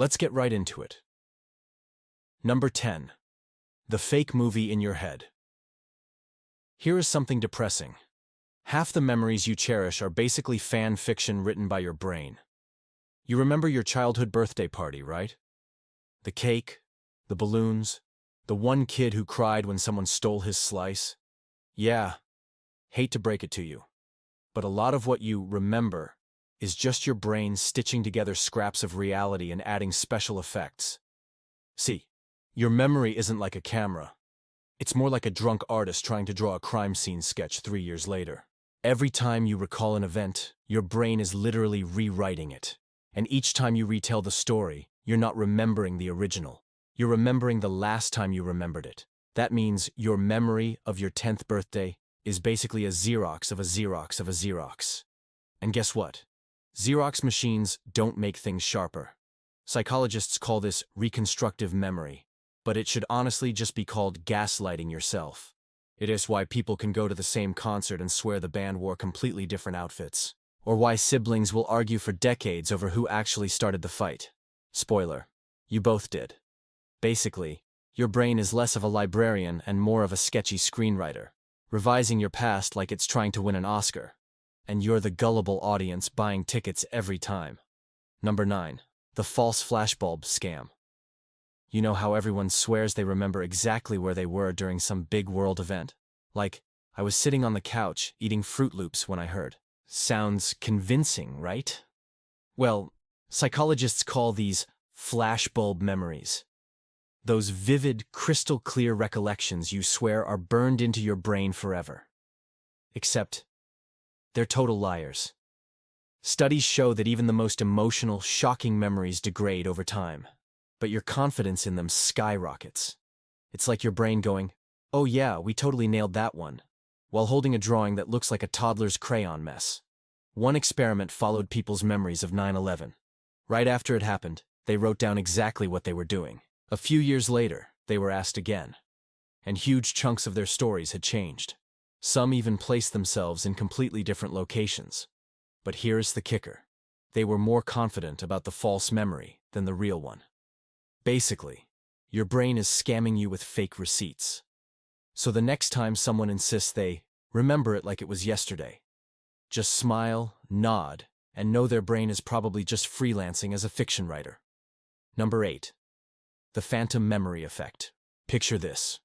Let's get right into it. Number 10. The fake movie in your head. Here is something depressing. Half the memories you cherish are basically fan fiction written by your brain. You remember your childhood birthday party, right? The cake, the balloons, the one kid who cried when someone stole his slice. Yeah, hate to break it to you, but a lot of what you remember is just your brain stitching together scraps of reality and adding special effects. See, your memory isn't like a camera. It's more like a drunk artist trying to draw a crime scene sketch 3 years later. Every time you recall an event, your brain is literally rewriting it. And each time you retell the story, you're not remembering the original. You're remembering the last time you remembered it. That means your memory of your 10th birthday is basically a Xerox of a Xerox of a Xerox. And guess what? Xerox machines don't make things sharper. Psychologists call this reconstructive memory, but it should honestly just be called gaslighting yourself. It is why people can go to the same concert and swear the band wore completely different outfits. Or why siblings will argue for decades over who actually started the fight. Spoiler, you both did. Basically, your brain is less of a librarian and more of a sketchy screenwriter, revising your past like it's trying to win an Oscar. And you're the gullible audience buying tickets every time. Number 9. The false flashbulb scam. You know how everyone swears they remember exactly where they were during some big world event? Like, I was sitting on the couch eating Fruit Loops when I heard. Sounds convincing, right? Well, psychologists call these flashbulb memories. Those vivid, crystal-clear recollections you swear are burned into your brain forever. Except, they're total liars. Studies show that even the most emotional, shocking memories degrade over time, but your confidence in them skyrockets. It's like your brain going, "Oh yeah, we totally nailed that one," while holding a drawing that looks like a toddler's crayon mess. One experiment followed people's memories of 9/11. Right after it happened, they wrote down exactly what they were doing. A few years later, they were asked again, and huge chunks of their stories had changed. Some even placed themselves in completely different locations. But here's the kicker. They were more confident about the false memory than the real one. Basically, your brain is scamming you with fake receipts. So the next time someone insists they remember it like it was yesterday, just smile, nod, and know their brain is probably just freelancing as a fiction writer. Number 8. The phantom memory effect. Picture this.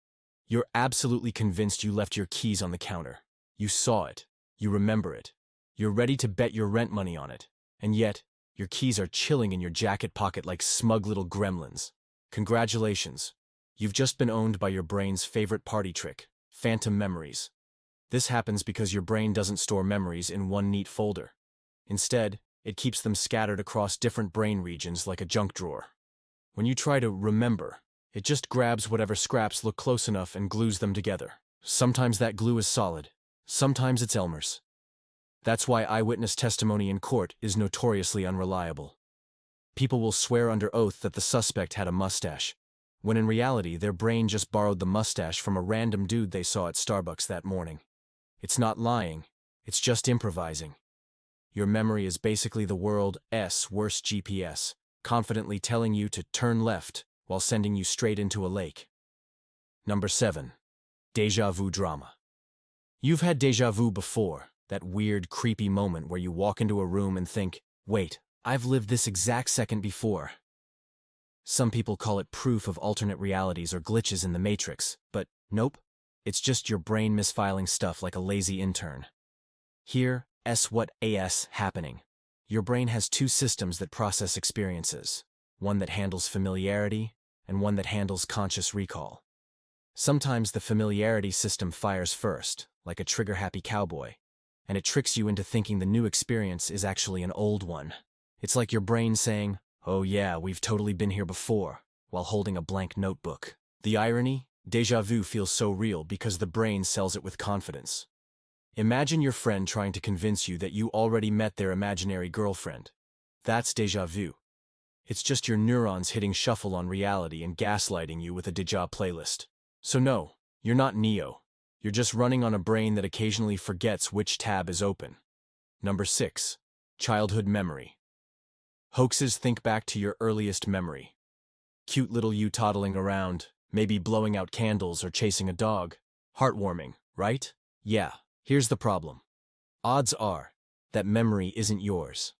You're absolutely convinced you left your keys on the counter. You saw it. You remember it. You're ready to bet your rent money on it. And yet, your keys are chilling in your jacket pocket like smug little gremlins. Congratulations. You've just been owned by your brain's favorite party trick, phantom memories. This happens because your brain doesn't store memories in one neat folder. Instead, it keeps them scattered across different brain regions like a junk drawer. When you try to remember, it just grabs whatever scraps look close enough and glues them together. Sometimes that glue is solid, sometimes it's Elmer's. That's why eyewitness testimony in court is notoriously unreliable. People will swear under oath that the suspect had a mustache, when in reality their brain just borrowed the mustache from a random dude they saw at Starbucks that morning. It's not lying, it's just improvising. Your memory is basically the world's worst GPS, confidently telling you to turn left while sending you straight into a lake. Number 7. Déjà vu drama. You've had déjà vu before, that weird, creepy moment where you walk into a room and think, wait, I've lived this exact second before. Some people call it proof of alternate realities or glitches in the Matrix, but nope, it's just your brain misfiling stuff like a lazy intern. Here's what's happening. Your brain has two systems that process experiences, one that handles familiarity and one that handles conscious recall. Sometimes the familiarity system fires first, like a trigger-happy cowboy, and it tricks you into thinking the new experience is actually an old one. It's like your brain saying, "Oh yeah, we've totally been here before," while holding a blank notebook. The irony? Déjà vu feels so real because the brain sells it with confidence. Imagine your friend trying to convince you that you already met their imaginary girlfriend. That's déjà vu. It's just your neurons hitting shuffle on reality and gaslighting you with a Déjà playlist. So no, you're not Neo. You're just running on a brain that occasionally forgets which tab is open. Number 6. Childhood memory. Hoaxes think back to your earliest memory. Cute little you toddling around, maybe blowing out candles or chasing a dog. Heartwarming, right? Yeah, here's the problem. Odds are that memory isn't yours.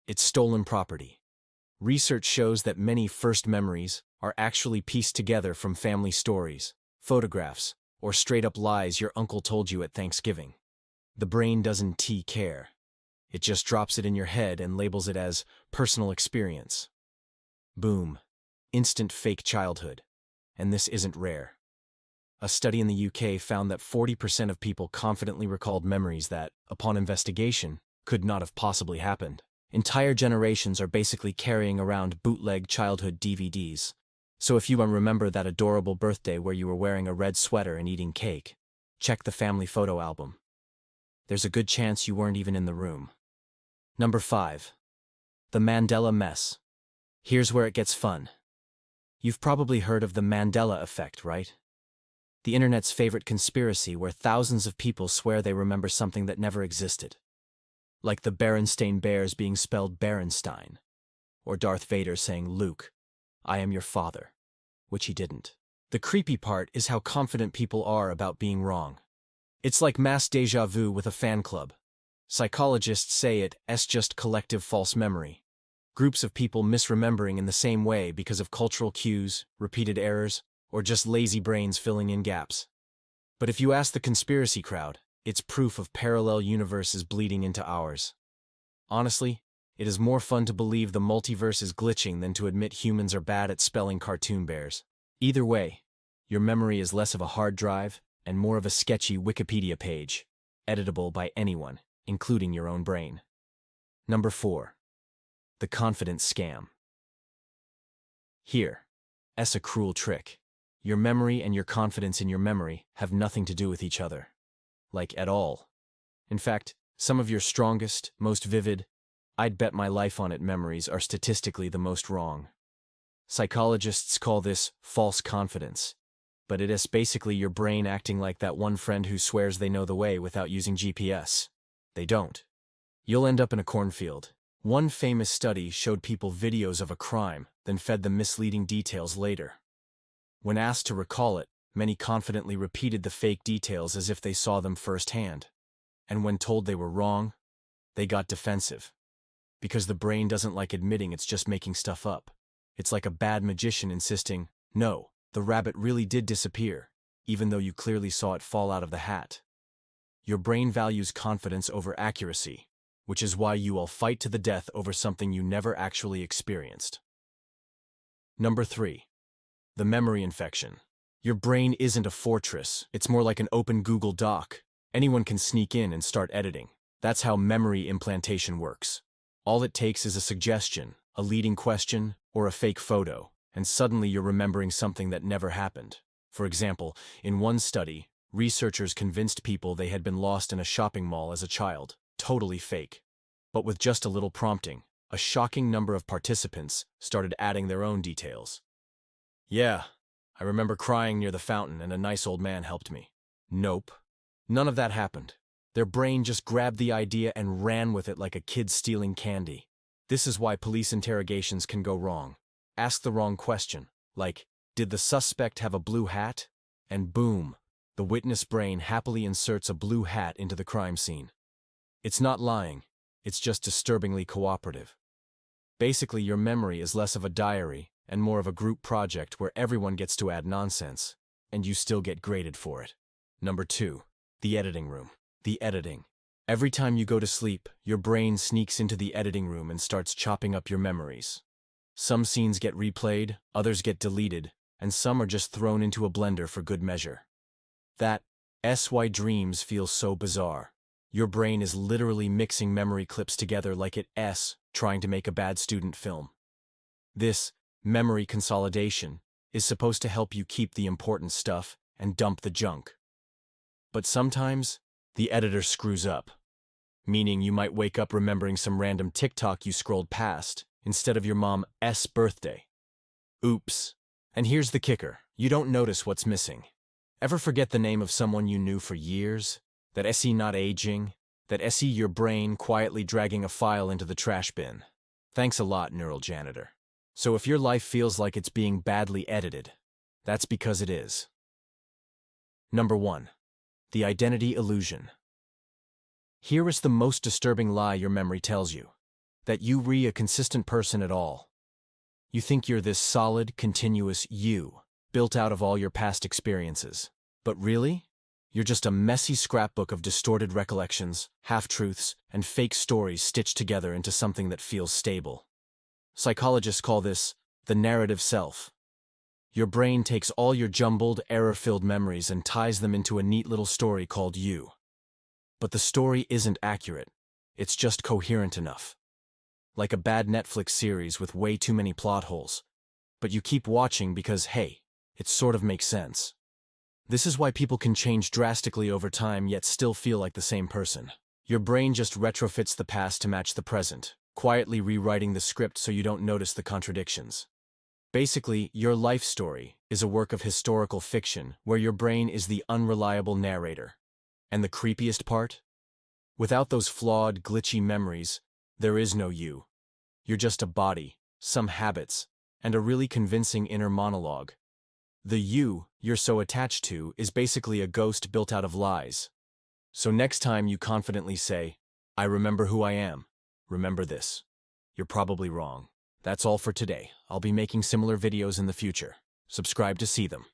It's stolen property. Research shows that many first memories are actually pieced together from family stories, photographs, or straight-up lies your uncle told you at Thanksgiving. The brain doesn't care. It just drops it in your head and labels it as personal experience. Boom. Instant fake childhood. And this isn't rare. A study in the UK found that 40% of people confidently recalled memories that, upon investigation, could not have possibly happened. Entire generations are basically carrying around bootleg childhood DVDs. So if you remember that adorable birthday where you were wearing a red sweater and eating cake, check the family photo album. There's a good chance you weren't even in the room. Number 5. The Mandela mess. Here's where it gets fun. You've probably heard of the Mandela Effect, right? The internet's favorite conspiracy where thousands of people swear they remember something that never existed. Like the Berenstain Bears being spelled Berenstein, or Darth Vader saying, "Luke, I am your father," which he didn't. The creepy part is how confident people are about being wrong. It's like mass déjà vu with a fan club. Psychologists say it's just collective false memory. Groups of people misremembering in the same way because of cultural cues, repeated errors, or just lazy brains filling in gaps. But if you ask the conspiracy crowd, it's proof of parallel universes bleeding into ours. Honestly, it is more fun to believe the multiverse is glitching than to admit humans are bad at spelling cartoon bears. Either way, your memory is less of a hard drive and more of a sketchy Wikipedia page, editable by anyone, including your own brain. Number 4. The confidence scam. Here's a cruel trick. Your memory and your confidence in your memory have nothing to do with each other. Like, at all. In fact, some of your strongest, most vivid, I'd bet my life on it memories are statistically the most wrong. Psychologists call this false confidence, but it is basically your brain acting like that one friend who swears they know the way without using GPS. They don't. You'll end up in a cornfield. One famous study showed people videos of a crime, then fed them misleading details later. When asked to recall it, many confidently repeated the fake details as if they saw them firsthand. And when told they were wrong, they got defensive. Because the brain doesn't like admitting it's just making stuff up. It's like a bad magician insisting, "No, the rabbit really did disappear," even though you clearly saw it fall out of the hat. Your brain values confidence over accuracy, which is why you all fight to the death over something you never actually experienced. Number 3. The memory infection. Your brain isn't a fortress, it's more like an open Google Doc. Anyone can sneak in and start editing. That's how memory implantation works. All it takes is a suggestion, a leading question, or a fake photo, and suddenly you're remembering something that never happened. For example, in one study, researchers convinced people they had been lost in a shopping mall as a child. Totally fake. But with just a little prompting, a shocking number of participants started adding their own details. "Yeah, I remember crying near the fountain and a nice old man helped me." Nope. None of that happened. Their brain just grabbed the idea and ran with it like a kid stealing candy. This is why police interrogations can go wrong. Ask the wrong question, like, "Did the suspect have a blue hat?" And boom, the witness brain happily inserts a blue hat into the crime scene. It's not lying, it's just disturbingly cooperative. Basically, your memory is less of a diary and more of a group project where everyone gets to add nonsense, and you still get graded for it. Number 2. The editing room. The editing. Every time you go to sleep, your brain sneaks into the editing room and starts chopping up your memories. Some scenes get replayed, others get deleted, and some are just thrown into a blender for good measure. That's why dreams feel so bizarre. Your brain is literally mixing memory clips together like it's trying to make a bad student film. This memory consolidation is supposed to help you keep the important stuff and dump the junk. But sometimes, the editor screws up, meaning you might wake up remembering some random TikTok you scrolled past instead of your mom's birthday. Oops. And here's the kicker. You don't notice what's missing. Ever forget the name of someone you knew for years? That SE not aging? That SE your brain quietly dragging a file into the trash bin? Thanks a lot, neural janitor. So if your life feels like it's being badly edited, that's because it is. Number 1. The identity illusion. Here is the most disturbing lie your memory tells you. That you're a consistent person at all. You think you're this solid, continuous you, built out of all your past experiences. But really? You're just a messy scrapbook of distorted recollections, half-truths, and fake stories stitched together into something that feels stable. Psychologists call this the narrative self. Your brain takes all your jumbled, error-filled memories and ties them into a neat little story called you. But the story isn't accurate. It's just coherent enough. Like a bad Netflix series with way too many plot holes. But you keep watching because, hey, it sort of makes sense. This is why people can change drastically over time yet still feel like the same person. Your brain just retrofits the past to match the present, quietly rewriting the script so you don't notice the contradictions. Basically, your life story is a work of historical fiction where your brain is the unreliable narrator. And the creepiest part? Without those flawed, glitchy memories, there is no you. You're just a body, some habits, and a really convincing inner monologue. The you you're so attached to is basically a ghost built out of lies. So next time you confidently say, "I remember who I am," remember this. You're probably wrong. That's all for today. I'll be making similar videos in the future. Subscribe to see them.